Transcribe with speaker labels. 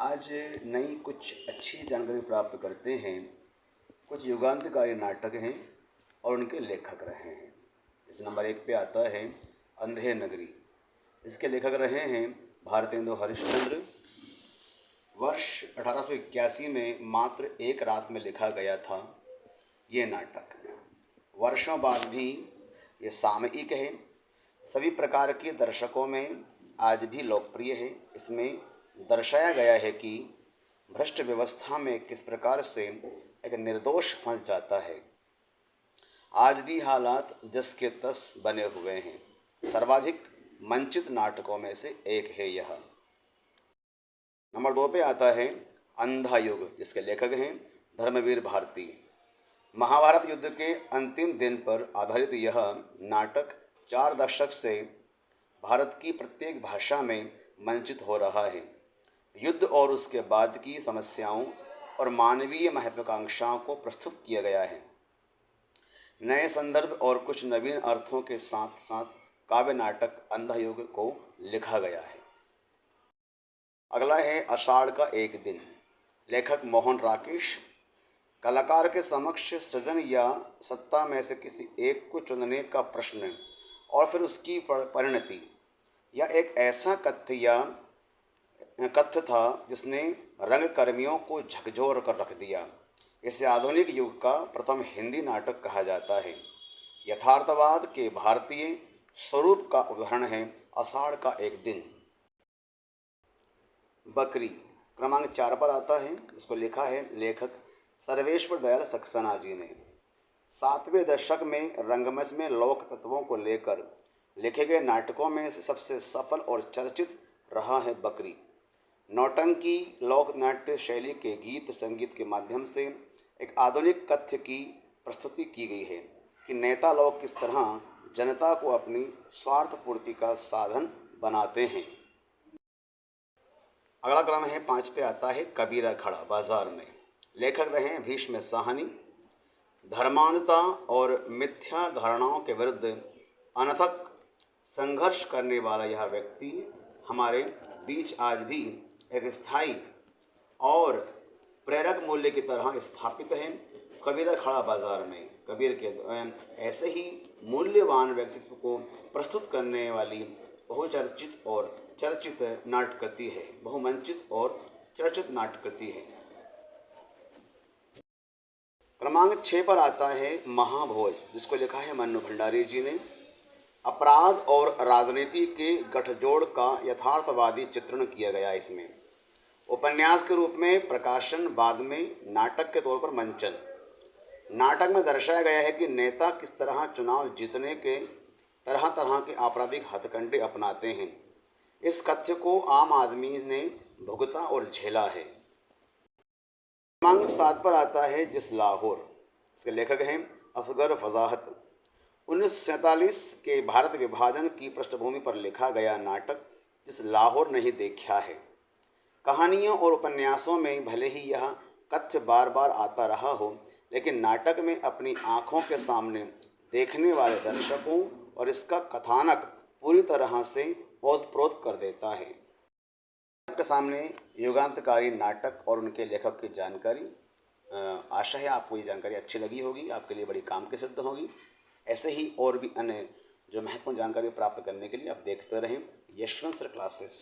Speaker 1: आज नई कुछ अच्छी जानकारी प्राप्त करते हैं। कुछ युगांतकारी नाटक हैं और उनके लेखक रहे हैं। इस नंबर 1 पे आता है अंधे नगरी। इसके लेखक रहे हैं भारतेंदु हरिश्चंद्र। वर्ष 1881 में मात्र एक रात में लिखा गया था ये नाटक। वर्षों बाद भी ये सामयिक है, सभी प्रकार के दर्शकों में आज भी लोकप्रिय है। इसमें दर्शाया गया है कि भ्रष्ट व्यवस्था में किस प्रकार से एक निर्दोष फंस जाता है। आज भी हालात जस के तस बने हुए हैं। सर्वाधिक मंचित नाटकों में से एक है यह। नंबर 2 पे आता है अंधा युग, जिसके लेखक हैं धर्मवीर भारती। महाभारत युद्ध के अंतिम दिन पर आधारित यह नाटक 4 दशक से भारत की प्रत्येक भाषा में मंचित हो रहा है। युद्ध और उसके बाद की समस्याओं और मानवीय महत्वाकांक्षाओं को प्रस्तुत किया गया है। नए संदर्भ और कुछ नवीन अर्थों के साथ साथ काव्य नाटक अंधा युग को लिखा गया है। अगला है आषाढ़ का एक दिन। लेखक मोहन राकेश। कलाकार के समक्ष सृजन या सत्ता में से किसी एक को चुनने का प्रश्न और फिर उसकी परिणति। यह एक ऐसा कथ्य था जिसने रंगकर्मियों को झकझोर कर रख दिया। इसे आधुनिक युग का प्रथम हिंदी नाटक कहा जाता है। यथार्थवाद के भारतीय स्वरूप का उदाहरण है आषाढ़ का एक दिन। बकरी क्रमांक 4 पर आता है। इसको लिखा है लेखक सर्वेश्वर दयाल सक्सेना जी ने। 7वें दशक में रंगमंच में लोक तत्वों को लेकर लिखे गए नाटकों में से सबसे सफल और चर्चित रहा है बकरी। नौटंकी लोक नाट्य शैली के गीत संगीत के माध्यम से एक आधुनिक कथ्य की प्रस्तुति की गई है कि नेता लोग किस तरह जनता को अपनी स्वार्थ पूर्ति का साधन बनाते हैं। अगला क्रम है 5 पे आता है कबीरा खड़ा बाजार में। लेखक रहे हैं भीष्म साहनी। धर्मांधता और मिथ्या धारणाओं के विरुद्ध अनथक संघर्ष करने वाला यह व्यक्ति हमारे बीच आज भी एक स्थायी और प्रेरक मूल्य की तरह स्थापित है। कबीरा खड़ा बाजार में कबीर के ऐसे ही मूल्यवान व्यक्तित्व को प्रस्तुत करने वाली बहुचर्चित और चर्चित नाटकृति है, बहुमंचित और चर्चित नाटकृति है। क्रमांक 6 पर आता है महाभोज, जिसको लिखा है मन्नू भंडारी जी ने। अपराध और राजनीति के गठजोड़ का यथार्थवादी चित्रण किया गया। इसमें उपन्यास के रूप में प्रकाशन, बाद में नाटक के तौर पर मंचन। नाटक में दर्शाया गया है कि नेता किस तरह चुनाव जीतने के तरह तरह के आपराधिक हथकंडे अपनाते हैं। इस कथ्य को आम आदमी ने भुगता और झेला है। क्रमांक 7 पर आता है जिस लाहौर। इसके लेखक हैं असगर फजाहत। 1947 के भारत विभाजन की पृष्ठभूमि पर लिखा गया नाटक जिस लाहौर नहीं देखा है। कहानियों और उपन्यासों में भले ही यह कथ्य बार बार आता रहा हो, लेकिन नाटक में अपनी आँखों के सामने देखने वाले दर्शकों और इसका कथानक पूरी तरह से ओतप्रोत कर देता है। आपके सामने युगांतकारी नाटक और उनके लेखक की जानकारी। आशा है आपको ये जानकारी अच्छी लगी होगी, आपके लिए बड़ी काम की सिद्ध होगी। ऐसे ही और भी अन्य जो महत्वपूर्ण जानकारी प्राप्त करने के लिए आप देखते रहें यशवंत सर क्लासेस।